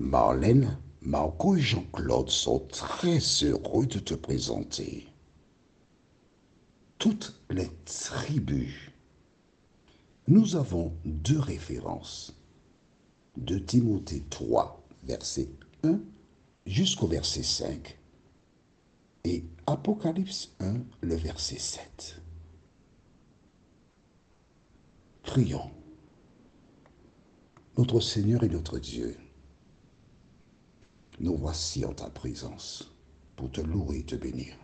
Marlène, Marco et Jean-Claude sont très heureux de te présenter toutes les tribus. Nous avons deux références. De Timothée 3, verset 1 jusqu'au verset 5 et Apocalypse 1, le verset 7. Prions. Notre Seigneur et notre Dieu, nous voici en ta présence pour te louer et te bénir.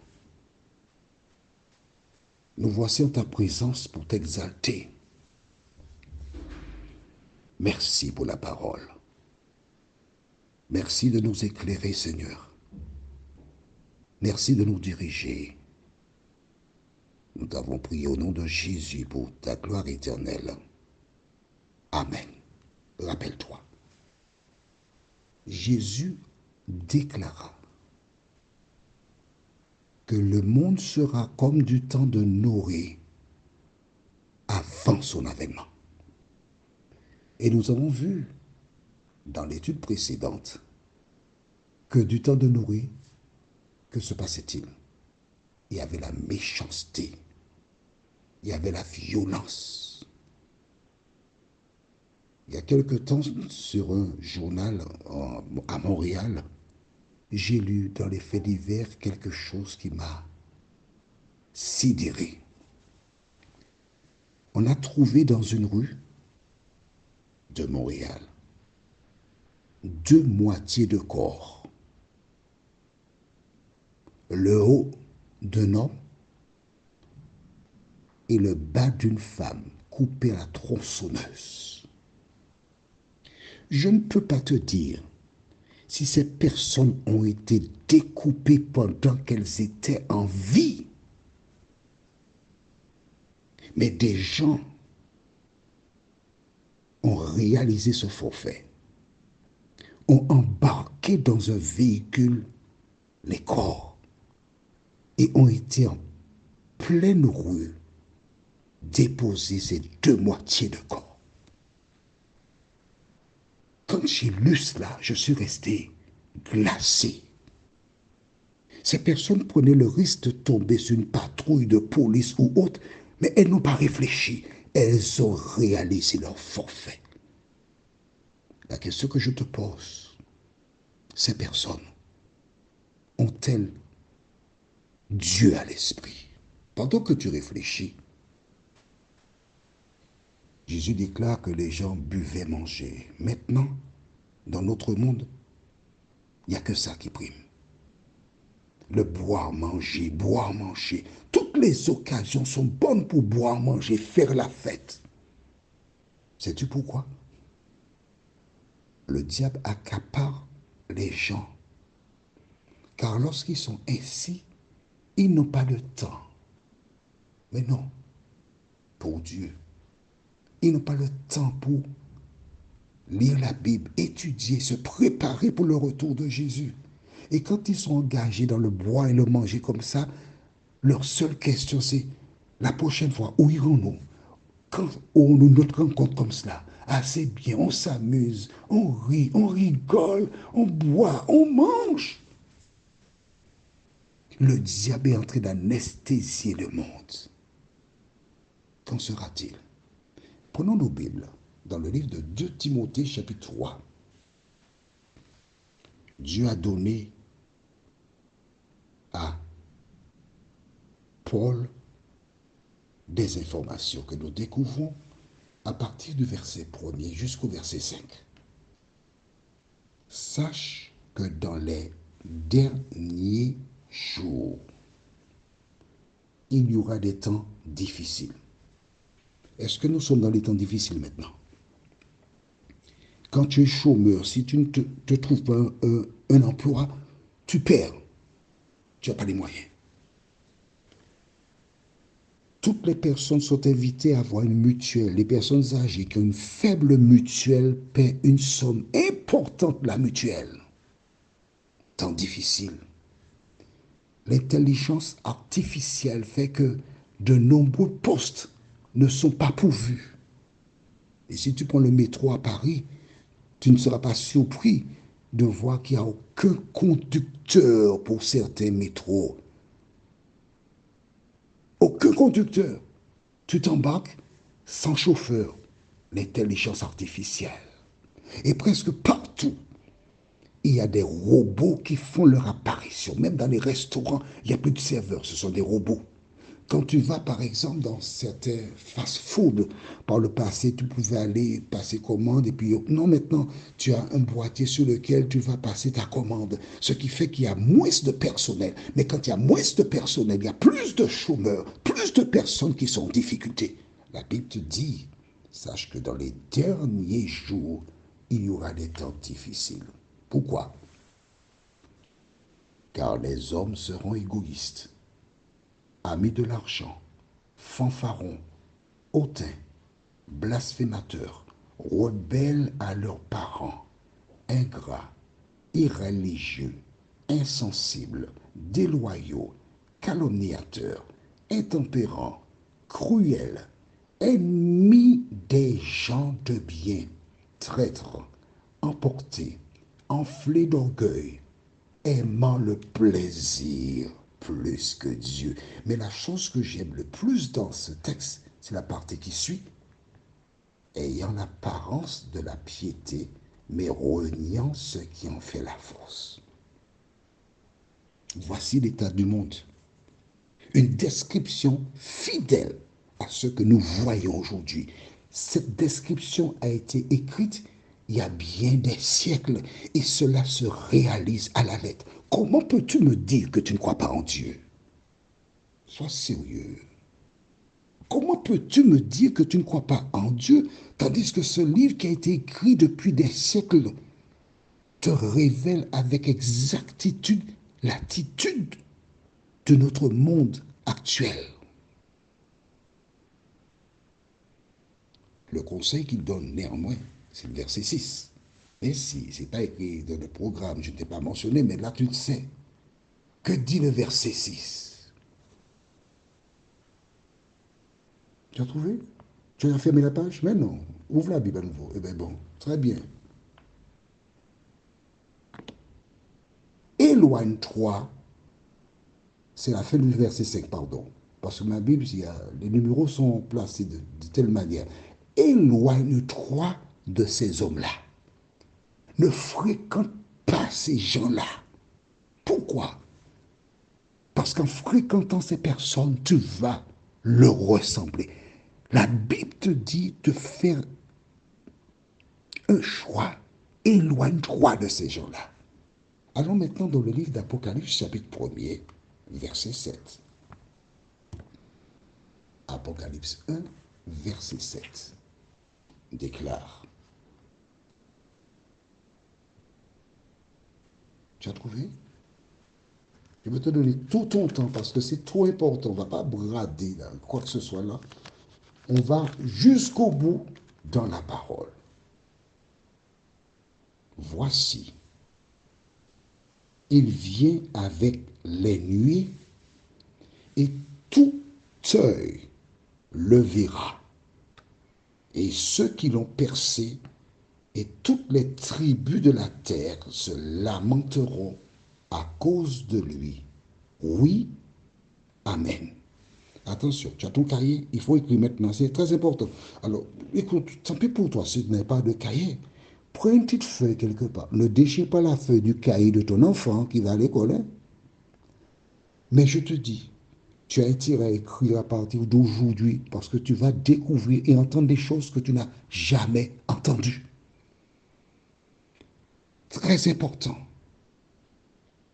Nous voici en ta présence pour t'exalter. Merci pour la parole. Merci de nous éclairer, Seigneur. Merci de nous diriger. Nous t'avons prié au nom de Jésus pour ta gloire éternelle. Amen. Rappelle-toi. Jésus déclara que le monde sera comme du temps de Noé avant son avènement. Et nous avons vu dans l'étude précédente que du temps de Noé, que se passait-il? Il y avait la méchanceté, il y avait la violence. Il y a quelque temps, sur un journal à Montréal, j'ai lu dans les faits divers quelque chose qui m'a sidéré. On a trouvé dans une rue de Montréal 2 moitiés de corps. Le haut d'un homme et le bas d'une femme coupé à la tronçonneuse. Je ne peux pas te dire si ces personnes ont été découpées pendant qu'elles étaient en vie. Mais des gens ont réalisé ce forfait, ont embarqué dans un véhicule les corps et ont été en pleine rue déposer ces 2 moitiés de corps. Quand j'ai lu cela, je suis resté glacé. Ces personnes prenaient le risque de tomber sur une patrouille de police ou autre, mais elles n'ont pas réfléchi. Elles ont réalisé leur forfait. La question que je te pose, ces personnes ont-elles Dieu à l'esprit? Pendant que tu réfléchis, Jésus déclare que les gens buvaient, mangeaient. Maintenant, dans notre monde, il n'y a que ça qui prime. Le boire, manger, boire, manger. Toutes les occasions sont bonnes pour boire, manger, faire la fête. Sais-tu pourquoi? Le diable accapare les gens. Car lorsqu'ils sont ainsi, ils n'ont pas le temps. Mais non, pour Dieu, ils n'ont pas le temps pour lire la Bible, étudier, se préparer pour le retour de Jésus. Et quand ils sont engagés dans le boire et le manger comme ça, leur seule question c'est, la prochaine fois, où irons-nous? Quand aurons-nous notre rencontre comme cela? Ah, c'est bien, on s'amuse, on rit, on rigole, on boit, on mange. Le diable est en train d'anesthésier le monde. Qu'en sera-t-il? Prenons nos Bibles dans le livre de 2 Timothée chapitre 3. Dieu a donné à Paul des informations que nous découvrons à partir du verset 1er jusqu'au verset 5. Sache que dans les derniers jours, il y aura des temps difficiles. Est-ce que nous sommes dans les temps difficiles maintenant? Quand tu es chômeur, si tu ne te trouves pas un emploi, tu perds. Tu n'as pas les moyens. Toutes les personnes sont invitées à avoir une mutuelle. Les personnes âgées qui ont une faible mutuelle paient une somme importante, la mutuelle. Temps difficile. L'intelligence artificielle fait que de nombreux postes ne sont pas pourvus. Et si tu prends le métro à Paris, tu ne seras pas surpris de voir qu'il n'y a aucun conducteur pour certains métros. Aucun conducteur. Tu t'embarques sans chauffeur. L'intelligence artificielle. Et presque partout, il y a des robots qui font leur apparition. Même dans les restaurants, il n'y a plus de serveurs, ce sont des robots. Quand tu vas, par exemple, dans certains fast-food, par le passé, tu pouvais aller passer commande et puis non, maintenant, tu as un boîtier sur lequel tu vas passer ta commande. Ce qui fait qu'il y a moins de personnel. Mais quand il y a moins de personnel, il y a plus de chômeurs, plus de personnes qui sont en difficulté. La Bible te dit, sache que dans les derniers jours, il y aura des temps difficiles. Pourquoi? Car les hommes seront égoïstes, amis de l'argent, fanfarons, hautains, blasphémateurs, rebelles à leurs parents, ingrats, irréligieux, insensibles, déloyaux, calomniateurs, intempérants, cruels, ennemis des gens de bien, traîtres, emportés, enflés d'orgueil, aimant le plaisir plus que Dieu. Mais la chose que j'aime le plus dans ce texte, c'est la partie qui suit. Ayant l'apparence de la piété, mais reniant ce qui en fait la force. Voici l'état du monde. Une description fidèle à ce que nous voyons aujourd'hui. Cette description a été écrite il y a bien des siècles et cela se réalise à la lettre. Comment peux-tu me dire que tu ne crois pas en Dieu? Sois sérieux. Comment peux-tu me dire que tu ne crois pas en Dieu, tandis que ce livre qui a été écrit depuis des siècles te révèle avec exactitude l'attitude de notre monde actuel? Le conseil qu'il donne néanmoins, c'est le verset 6. Mais si, ce n'est pas écrit dans le programme, je ne t'ai pas mentionné, mais là tu le sais. Que dit le verset 6? Tu as trouvé? Tu as fermé la page? Mais non. Ouvre la Bible à nouveau. Eh bien bon, très bien. Éloigne-toi. C'est la fin du verset 5, pardon. Parce que ma Bible, les numéros sont placés de telle manière. Éloigne-toi de ces hommes-là. Ne fréquente pas ces gens-là. Pourquoi? Parce qu'en fréquentant ces personnes, tu vas leur ressembler. La Bible te dit de faire un choix. Éloigne-toi de ces gens-là. Allons maintenant dans le livre d'Apocalypse, chapitre 1er, verset 7. Apocalypse 1, verset 7 déclare. Tu as trouvé? Je vais te donner tout ton temps parce que c'est trop important. On ne va pas brader là, quoi que ce soit là. On va jusqu'au bout dans la parole. Voici, il vient avec les nuées et tout œil le verra. Et ceux qui l'ont percé et toutes les tribus de la terre se lamenteront à cause de lui. Oui, amen. Attention, tu as ton cahier, il faut écrire maintenant, c'est très important. Alors, écoute, tant pis pour toi, si tu n'as pas de cahier, prends une petite feuille quelque part. Ne déchire pas la feuille du cahier de ton enfant qui va à l'école. Hein? Mais je te dis, tu as intérêt à écrire à partir d'aujourd'hui parce que tu vas découvrir et entendre des choses que tu n'as jamais entendues. Très important.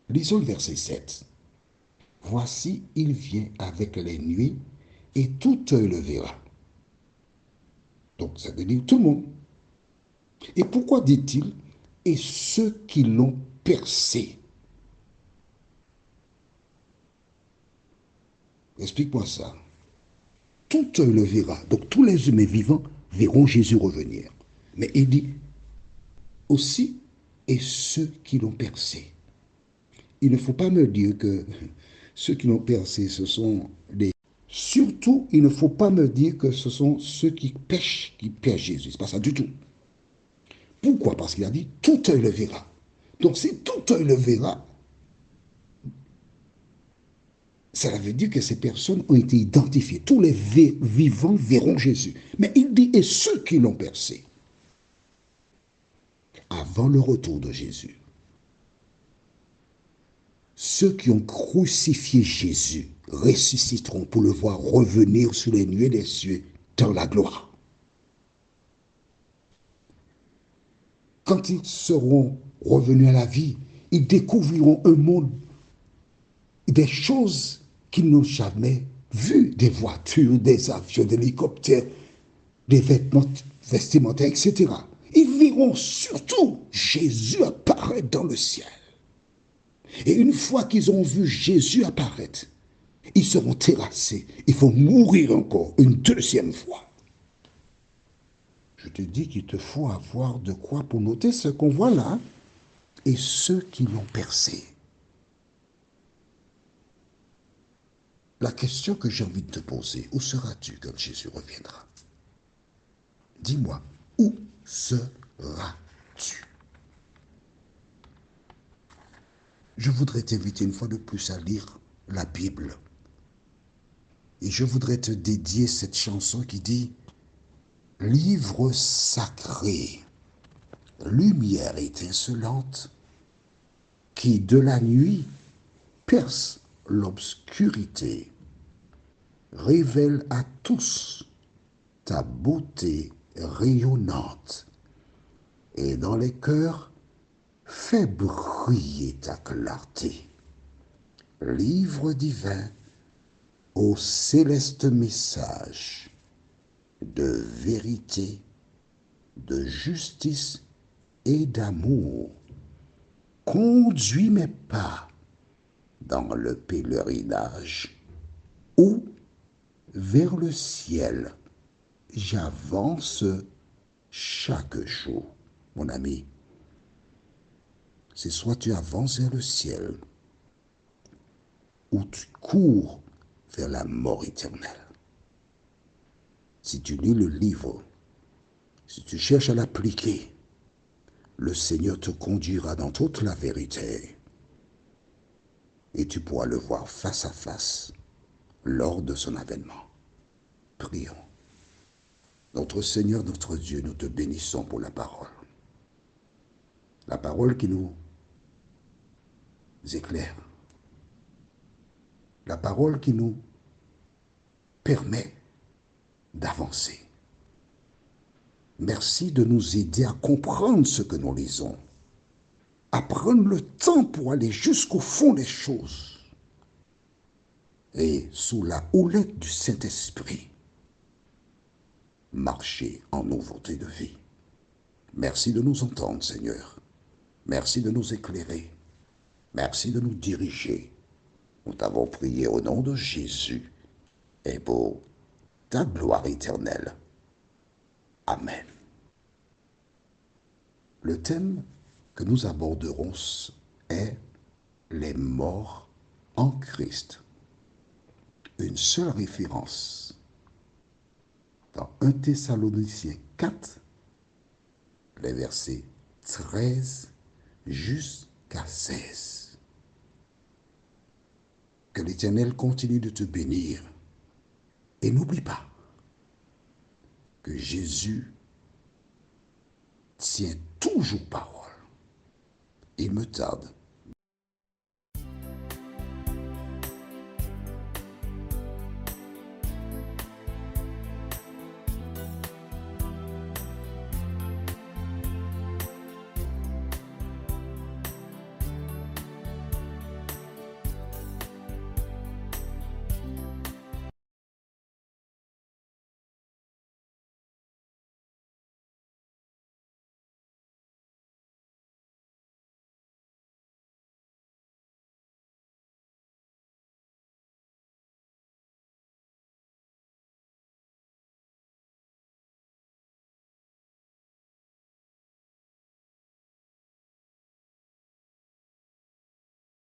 Lisons le verset 7. Voici, il vient avec les nuées et tout œil le verra. Donc, ça veut dire tout le monde. Et pourquoi dit-il, et ceux qui l'ont percé? Explique-moi ça. Tout œil le verra. Donc, tous les humains vivants verront Jésus revenir. Mais il dit aussi, et ceux qui l'ont percé. Il ne faut pas me dire que ceux qui l'ont percé, ce sont des... Surtout, il ne faut pas me dire que ce sont ceux qui pêchent Jésus. Ce n'est pas ça du tout. Pourquoi? Parce qu'il a dit, tout œil le verra. Donc si tout œil le verra, cela veut dire que ces personnes ont été identifiées. Tous les vivants verront Jésus. Mais il dit, et ceux qui l'ont percé, avant le retour de Jésus, ceux qui ont crucifié Jésus ressusciteront pour le voir revenir sur les nuées des cieux dans la gloire. Quand ils seront revenus à la vie, ils découvriront un monde, des choses qu'ils n'ont jamais vues, des voitures, des avions, des hélicoptères, des vêtements vestimentaires, etc. Ils verront surtout Jésus apparaître dans le ciel. Et une fois qu'ils ont vu Jésus apparaître, ils seront terrassés. Il faut mourir encore une deuxième fois. Je te dis qu'il te faut avoir de quoi pour noter ce qu'on voit là et ceux qui l'ont percé. La question que j'ai envie de te poser, où seras-tu quand Jésus reviendra? Dis-moi, où seras-tu? Je voudrais t'inviter une fois de plus à lire la Bible. Et je voudrais te dédier cette chanson qui dit « Livre sacré, lumière étincelante, qui de la nuit perce l'obscurité, révèle à tous ta beauté rayonnante, et dans les cœurs fais briller ta clarté. Livre divin, ô céleste message de vérité, de justice et d'amour, conduis mes pas dans le pèlerinage où, vers le ciel, j'avance chaque jour. » Mon ami, c'est soit tu avances vers le ciel ou tu cours vers la mort éternelle. Si tu lis le livre, si tu cherches à l'appliquer, le Seigneur te conduira dans toute la vérité et tu pourras le voir face à face lors de son avènement. Prions. Notre Seigneur, notre Dieu, nous te bénissons pour la parole. La parole qui nous éclaire. La parole qui nous permet d'avancer. Merci de nous aider à comprendre ce que nous lisons, à prendre le temps pour aller jusqu'au fond des choses et, sous la houlette du Saint-Esprit, marcher en nouveauté de vie. Merci de nous entendre, Seigneur. Merci de nous éclairer. Merci de nous diriger. Nous t'avons prié au nom de Jésus et pour ta gloire éternelle. Amen. Le thème que nous aborderons est les morts en Christ. Une seule référence dans 1 Thessaloniciens 4, les versets 13 jusqu'à 16. Que l'Éternel continue de te bénir. Et n'oublie pas que Jésus tient toujours parole. Il me tarde